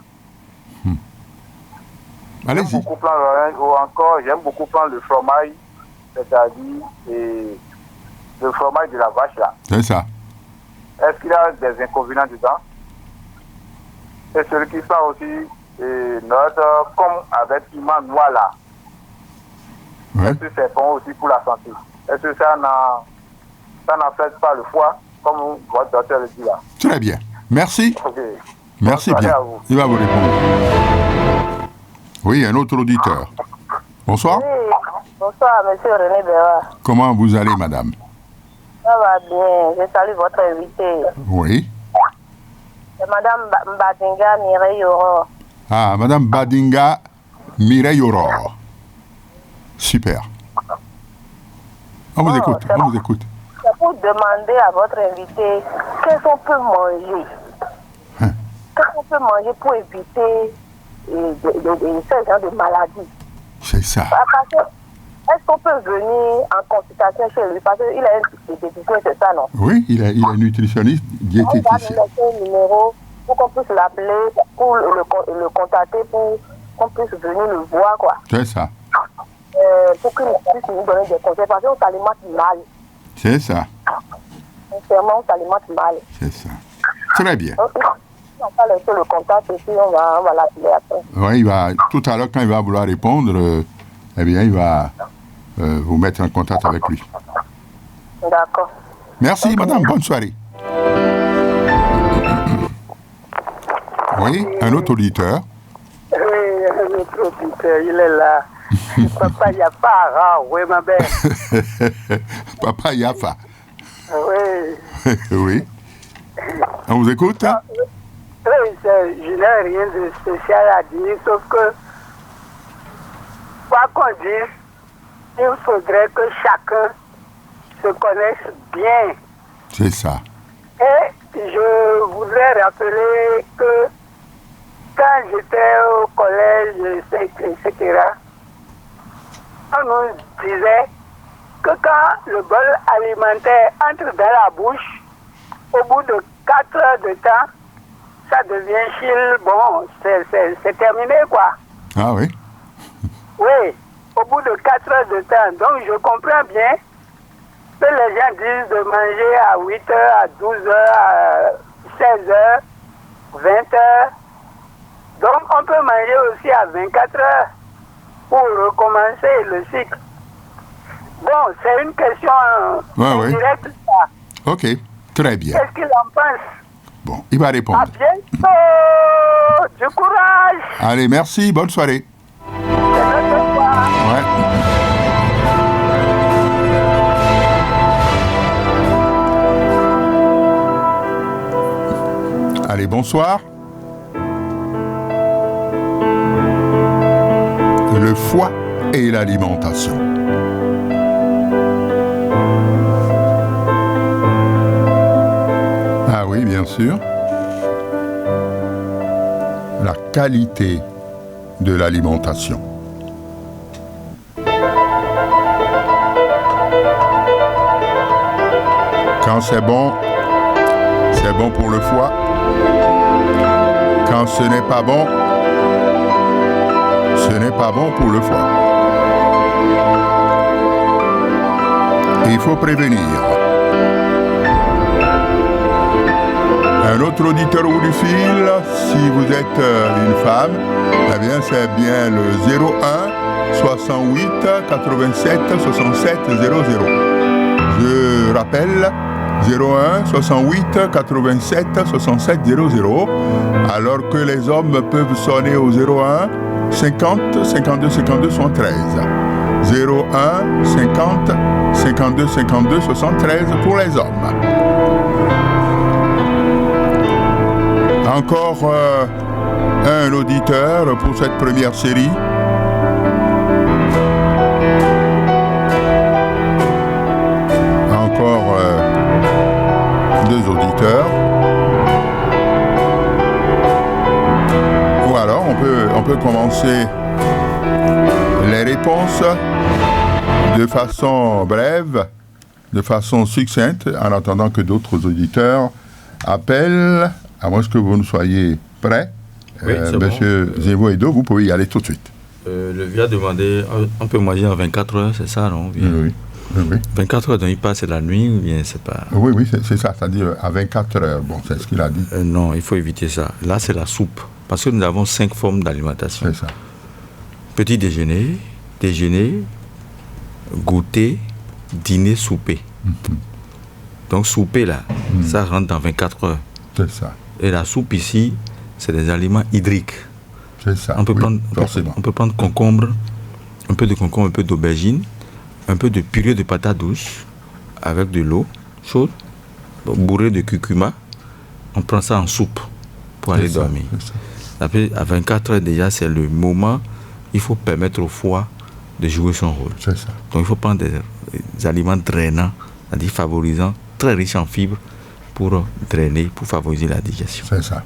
Allez-y. J'aime beaucoup prendre l'orange ou encore j'aime beaucoup prendre le fromage, c'est-à-dire le fromage de la vache là. C'est ça. Est-ce qu'il y a des inconvénients dedans? Et celui qui sent aussi notre, comme avec piment noir là. Ouais. Est-ce que c'est bon aussi pour la santé? Est-ce que ça n'affecte pas le foie, comme votre docteur le dit là? Très bien. Merci. Ok. Merci bien. Il va vous répondre. Oui, un autre auditeur. Bonsoir. Oui, bonsoir, monsieur René Béra. Comment vous allez, madame? Ça va bien, je salue votre invité. Oui. C'est madame Badinga Mireille Aurore. Ah, madame Badinga Mireille Aurore. Super. On vous écoute, on vous écoute. C'est pour demander à votre invité qu'est-ce qu'on peut manger. Qu'est-ce qu'on peut manger pour éviter ce genre de maladies. C'est ça. Parce que, est-ce qu'on peut venir en consultation chez lui? Parce qu'il a un diététicien, c'est ça, non? Oui, il est nutritionniste, diététicien. On va nous laisser un numéro pour qu'on puisse l'appeler, pour le contacter, pour qu'on puisse venir le voir, quoi. C'est ça. Pour qu'il puisse nous donner des conseils. Parce qu'on s'alimente mal. C'est ça. Sincèrement, on s'alimente mal. C'est ça. Très bien. Donc, on va laisser le contact et puis on va l'appeler après. Oui, il va, tout à l'heure, quand il va vouloir répondre, eh bien, il va vous mettre en contact avec lui. D'accord. Merci, madame. Bonne soirée. Oui, un autre auditeur. Oui, un autre auditeur, il est là. Papa Yafa, oui, ma belle. Papa Yafa. Oui. Oui. On vous écoute, hein? Oui, je n'ai rien de spécial à dire, sauf que, quoi qu'on dise, il faudrait que chacun se connaisse bien. C'est ça. Et je voudrais rappeler que quand j'étais au collège, etc., on nous disait que quand le bol alimentaire entre dans la bouche, au bout de 4 heures de temps, ça devient chille. Bon, c'est terminé, quoi. Ah oui? Oui, au bout de 4 heures de temps. Donc, je comprends bien que les gens disent de manger à 8 heures, à 12 heures, à 16 heures, 20 heures. Donc, on peut manger aussi à 24 heures pour recommencer le cycle. Bon, c'est une question directe, ça. Ok, très bien. Qu'est-ce qu'il en pense? Bon, il va répondre. À bientôt! Du courage! Allez, merci, bonne soirée. Ouais. Allez, bonsoir. Le foie et l'alimentation. Ah oui, bien sûr. La qualité de l'alimentation. Quand c'est bon pour le foie. Quand ce n'est pas bon pour le foie. Il faut prévenir. Un autre auditeur au bout du fil, si vous êtes une femme, eh bien c'est bien le 01 68 87 67 00. Je rappelle 01 68 87 67 00, alors que les hommes peuvent sonner au 01 50 52 52 73. 01 50 52 52 73 pour les hommes. Encore un auditeur pour cette première série. Encore deux auditeurs. Ou alors on peut commencer les réponses de façon brève, de façon succincte, en attendant que d'autres auditeurs appellent, à moins que vous ne soyez prêts. Oui, Monsieur Zivo Edo, vous pouvez y aller tout de suite. Le vieux a demandé, on peut manger en 24 heures, c'est ça, non? Oui. 24 heures, donc il passe la nuit ou bien c'est pas... Oui, c'est ça, c'est-à-dire à 24 heures, bon, c'est ce qu'il a dit. Non, il faut éviter ça. Là, c'est la soupe, parce que nous avons 5 formes d'alimentation. C'est ça. Petit déjeuner, goûter, dîner, souper. Donc souper là, ça rentre dans 24 heures. C'est ça. Et la soupe ici, c'est des aliments hydriques. C'est ça. On peut, forcément. on peut prendre concombre, un peu de concombre, un peu d'aubergine, un peu de purée de patates douces avec de l'eau chaude, bourrée de curcuma. On prend ça en soupe pour aller dormir. Après, à 24 heures déjà, c'est le moment, il faut permettre au foie de jouer son rôle. C'est ça. Donc il faut prendre des aliments drainants, c'est-à-dire favorisants, très riches en fibres, pour drainer, pour favoriser la digestion. C'est ça.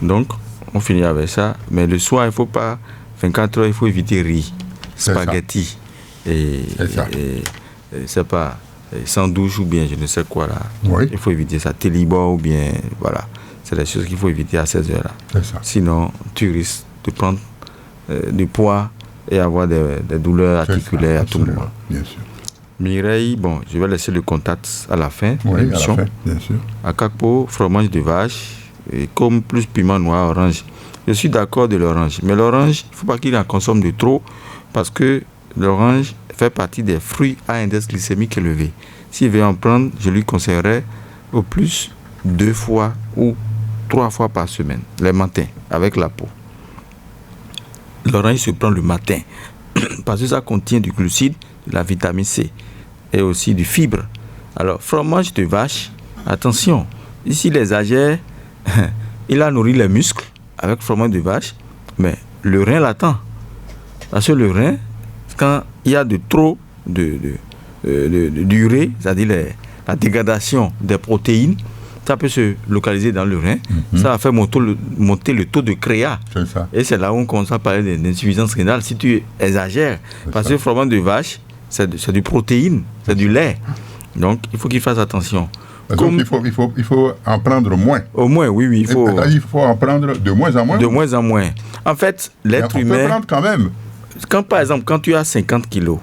Donc, on finit avec ça. Mais le soir, il ne faut pas, 24 heures, il faut éviter riz, spaghetti, c'est pas, sans douche ou bien je ne sais quoi là. Oui. Il faut éviter ça, télibo ou bien, voilà. C'est des choses qu'il faut éviter à ces heures-là. C'est ça. Sinon, tu risques de prendre du poids et avoir des douleurs articulaires à tout moment. Bien sûr. Mireille, bon, je vais laisser le contact à la fin de Oui, l'émission. à la fin, bien sûr. Akakpo, fromage de vache, et comme plus piment noir, orange. Je suis d'accord de l'orange, mais l'orange, il ne faut pas qu'il en consomme de trop, parce que l'orange fait partie des fruits à index glycémique élevé. S'il veut en prendre, je lui conseillerais au plus 2 fois ou 3 fois par semaine, les matins, avec la peau. L'orange se prend le matin, parce que ça contient du glucide, de la vitamine C et aussi du fibre. Alors, fromage de vache, attention, ici les exagère, il a nourri les muscles avec fromage de vache, mais le rein l'attend. Parce que le rein, quand il y a de trop d'urée, c'est-à-dire la dégradation des protéines, ça peut se localiser dans le rein. Ça va faire monter le taux de créa. C'est ça. Et c'est là où on commence à parler d'insuffisance rénale. Si tu exagères, parce que le fromage de vache, c'est du protéine, c'est du lait. Donc, il faut qu'il fasse attention. Donc, il faut en prendre moins. Au moins, oui. Il faut en prendre de moins en moins. De moins en moins. En fait, l'être humain... On peut prendre quand même. Par exemple, quand tu as 50 kilos,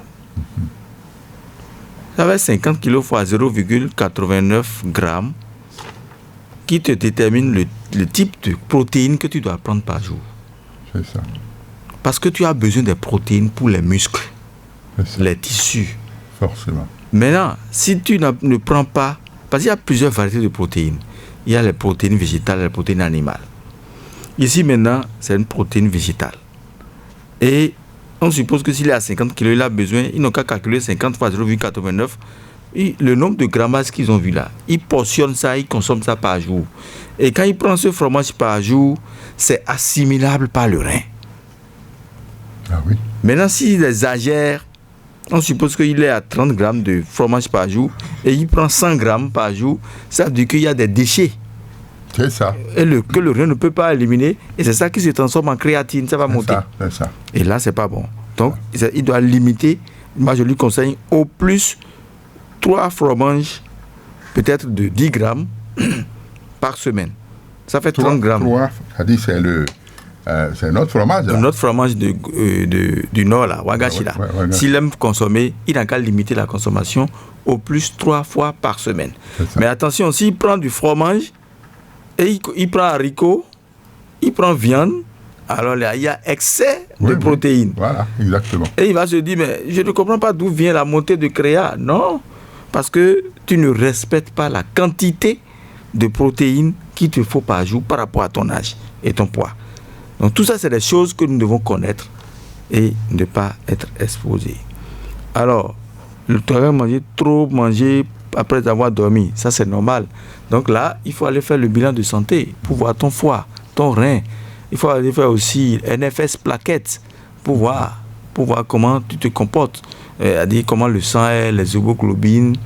ça va être 50 kilos fois 0,89 grammes qui te détermine le type de protéines que tu dois prendre par jour. C'est ça. Parce que tu as besoin des protéines pour les muscles, les tissus. Forcément. Maintenant, si tu ne prends pas... Parce qu'il y a plusieurs variétés de protéines. Il y a les protéines végétales et les protéines animales. Ici, maintenant, c'est une protéine végétale. Et on suppose que s'il est à 50 kg, il a besoin... Ils n'ont qu'à calculer 50 fois 0,89. Et le nombre de grammages qu'ils ont vu là, ils portionnent ça, ils consomment ça par jour. Et quand ils prennent ce fromage par jour, c'est assimilable par le rein. Ah oui. Maintenant, s'il exagère, on suppose qu'il est à 30 grammes de fromage par jour et il prend 100 grammes par jour, ça veut dire qu'il y a des déchets. C'est ça. Et que le rein ne peut pas éliminer. Et c'est ça qui se transforme en créatine, ça va monter. C'est ça. Et là, c'est pas bon. Donc, il doit limiter. Moi, je lui conseille au plus 3 fromages, peut-être de 10 grammes par semaine. Ça fait 30 grammes. 3, c'est notre fromage. Là. Notre fromage du Nord, là, Wagashi. Là. Ouais. S'il aime consommer, il n'a qu'à limiter la consommation au plus 3 fois par semaine. Mais attention, s'il prend du fromage, et il prend haricot, il prend viande, alors là, il y a excès de protéines. Voilà, exactement. Et il va se dire, mais je ne comprends pas d'où vient la montée de créa. Non, Parce que tu ne respectes pas la quantité de protéines qu'il te faut par jour par rapport à ton âge et ton poids. Donc tout ça, c'est des choses que nous devons connaître et ne pas être exposés. Alors, tu as trop mangé après avoir dormi, ça c'est normal. Donc là, il faut aller faire le bilan de santé pour voir ton foie, ton rein. Il faut aller faire aussi NFS plaquettes pour voir comment tu te comportes. C'est-à-dire comment le sang est, les hémoglobines,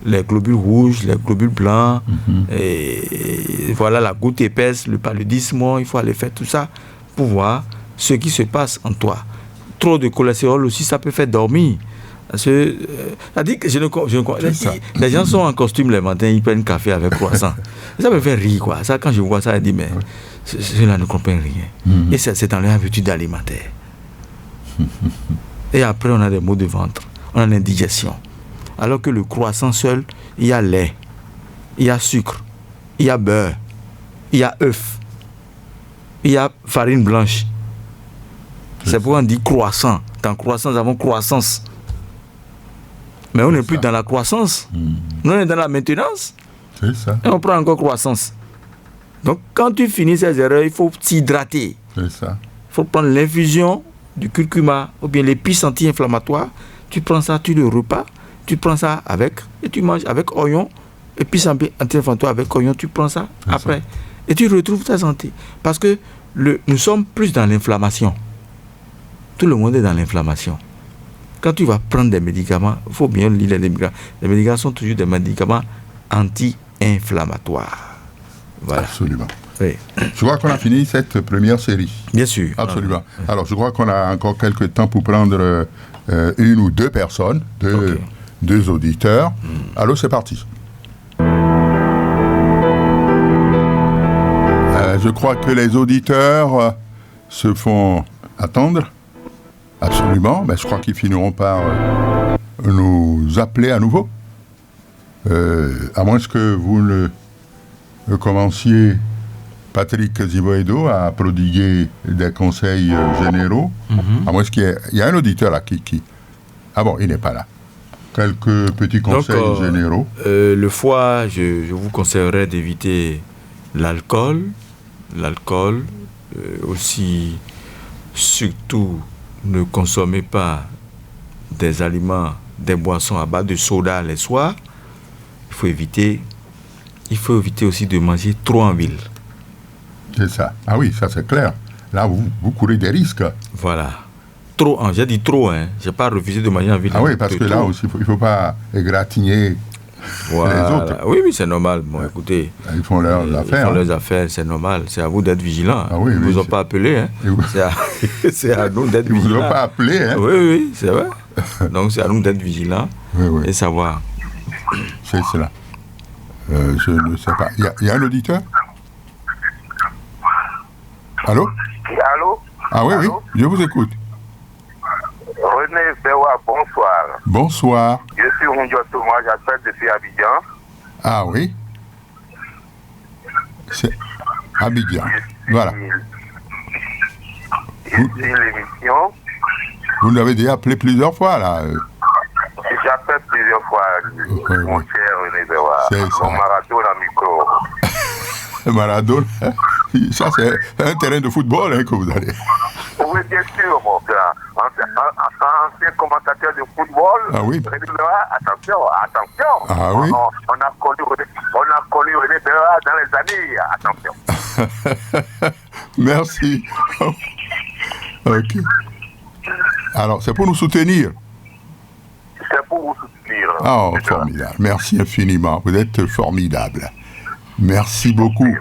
les globules rouges, les globules blancs, et voilà la goutte épaisse, le paludisme. Il faut aller faire tout ça pour voir ce qui se passe en toi. Trop de cholestérol aussi, ça peut faire dormir. Parce que, c'est-à-dire que les gens sont en costume le matin, ils prennent café avec croissant. Ça me fait rire, quoi. Ça, quand je vois ça, je dis, mais ceux-là ne comprennent rien. Et c'est dans leur habitude alimentaire. Et après, on a des maux de ventre, on a l'indigestion. Alors que le croissant seul, il y a lait, il y a sucre, il y a beurre, il y a œuf, il y a farine blanche. C'est pourquoi on dit croissant. Dans croissance, nous avons croissance. Mais on n'est plus dans la croissance. Nous, on est dans la maintenance. C'est ça. Et on prend encore croissance. Donc, quand tu finis ces erreurs, il faut s'hydrater. C'est ça. Il faut prendre l'infusion du curcuma ou bien l'épice anti-inflammatoire. Tu prends ça, tu le repas. Tu prends ça avec et tu manges avec oignon. Épice anti-inflammatoire avec oignon, tu prends ça après. Et tu retrouves ta santé. Parce que nous sommes plus dans l'inflammation. Tout le monde est dans l'inflammation. Quand tu vas prendre des médicaments, il faut bien lire les médicaments. Les médicaments sont toujours des médicaments anti-inflammatoires. Voilà. Absolument. Oui. Je crois qu'on a fini cette première série. Bien sûr. Absolument. Alors, je crois qu'on a encore quelques temps pour prendre une ou deux personnes, deux auditeurs. Allô, c'est parti. Je crois que les auditeurs se font attendre. Absolument, mais je crois qu'ils finiront par nous appeler à nouveau. À moins que vous ne commenciez, Patrick Zivoedo, à prodiguer des conseils généraux. À moins qu'il y ait un auditeur là qui... Ah bon, il n'est pas là. Quelques petits conseils généraux. Le foie, je vous conseillerais d'éviter l'alcool. Aussi, surtout, ne consommez pas des aliments, des boissons à base de soda les soirs. Il faut éviter aussi de manger trop en ville. C'est ça. Ah oui, ça c'est clair. Là, vous courez des risques. Voilà. J'ai dit trop, hein. Je n'ai pas refusé de manger en ville. Ah oui, parce que là aussi, il ne faut pas égratigner les autres. Oui, c'est normal. Bon, écoutez. Ils font leurs affaires. Ils font leurs affaires, c'est normal. C'est à vous d'être vigilants. Ah oui, ils ne vous ont pas appelé. Hein. C'est à nous d'être vigilants. Ils ne vous ont pas appelé. Hein. Oui, c'est vrai. Donc, c'est à nous d'être vigilants et savoir. C'est cela. Je ne sais pas. Il y a un auditeur? Allô? Allô? Ah oui, oui, je vous écoute. René Bewa, bonsoir. Bonsoir. Je suis Rondio Thomas, j'appelle depuis Abidjan. Ah oui? C'est Abidjan. Voilà. Ici l'émission. Vous l'avez déjà appelé plusieurs fois, là. J'appelle plusieurs fois, mon cher René Bewa. C'est ça. Mon Maradona micro. Maradona, ça c'est un terrain de football que vous allez. Oui, bien sûr, mon frère. Ancien commentateur de football. Ah oui. René Bewa, attention. Ah oui. On a connu René Bewa dans les années. Attention. Merci. Ok. Alors, c'est pour nous soutenir. C'est pour vous soutenir. Oh, formidable. Merci infiniment. Vous êtes formidable. Merci beaucoup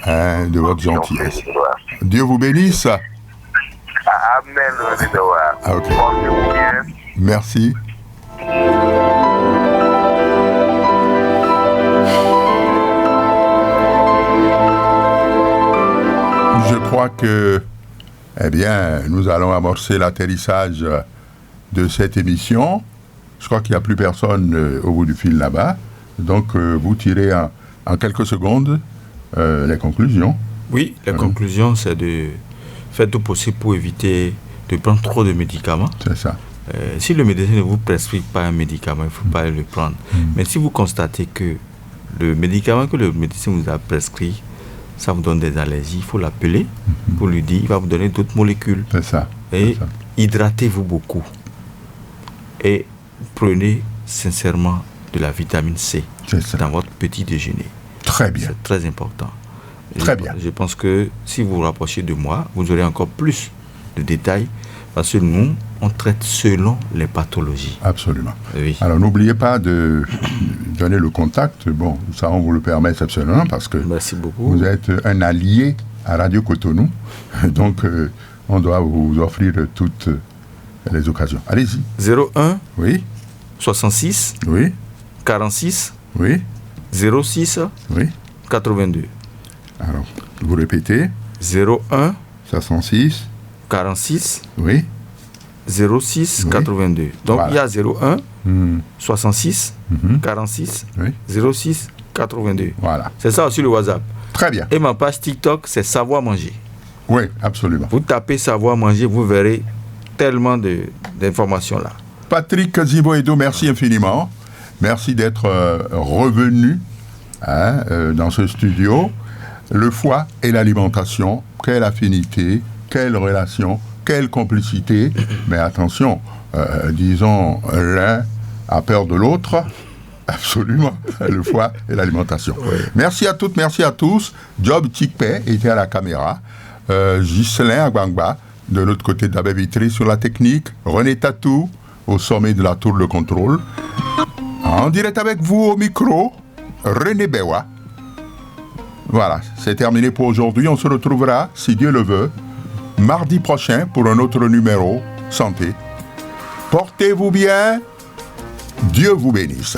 de votre gentillesse. Dieu vous bénisse. Amen, René Bewa. Ah, ok. Portez-vous bien. Merci. Je crois que, nous allons amorcer l'atterrissage de cette émission. Je crois qu'il n'y a plus personne au bout du fil là-bas. Donc, vous tirez en quelques secondes les conclusions. Oui, la conclusion, c'est de faire tout possible pour éviter de prendre trop de médicaments. C'est ça. Si le médecin ne vous prescrit pas un médicament, il ne faut pas le prendre. Mais si vous constatez que le médicament que le médecin vous a prescrit, ça vous donne des allergies, il faut l'appeler pour lui dire, il va vous donner d'autres molécules. C'est ça. Et hydratez-vous beaucoup. Et prenez sincèrement de la vitamine C dans votre petit déjeuner. Très bien. C'est très important. Très bien. Je pense que si vous vous rapprochez de moi, vous aurez encore plus de détails parce que nous, on traite selon les pathologies. Absolument. Oui. Alors, n'oubliez pas de donner le contact. Bon, ça, on vous le permet exceptionnellement parce que merci beaucoup. Vous êtes un allié à Radio Cotonou. Donc, on doit vous offrir toutes les occasions. Allez-y. 01 oui 66 oui 46 oui 06 oui 82. Alors, vous répétez. 01 66 46 oui 06 82. Donc, voilà. Il y a 01 66 46 06 82. Voilà. C'est ça aussi le WhatsApp. Très bien. Et ma page TikTok, c'est Savoir Manger. Oui, absolument. Vous tapez Savoir Manger, vous verrez tellement d'informations là. Patrick Ziboedo, merci infiniment. Merci d'être revenu dans ce studio. Le foie et l'alimentation, quelle affinité, quelle relation, quelle complicité. Mais attention, disons, l'un a peur de l'autre. Absolument, le foie et l'alimentation. Oui. Merci à toutes, merci à tous. Job Tikpe était à la caméra. Ghislain Agbangba, de l'autre côté de la baie vitrée sur la technique. René Tatou, au sommet de la tour de contrôle. En direct avec vous au micro, René Bewa. Voilà, c'est terminé pour aujourd'hui. On se retrouvera, si Dieu le veut, mardi prochain pour un autre numéro santé. Portez-vous bien. Dieu vous bénisse.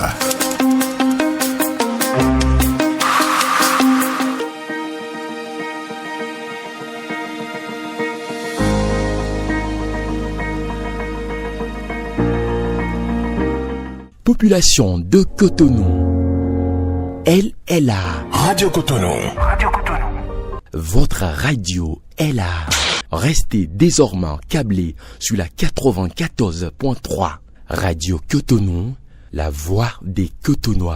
Population de Cotonou, elle est là. Radio Cotonou. Radio Cotonou. Votre radio est là. Restez désormais câblés sur la 94.3. Radio Cotonou, la voix des Cotonois.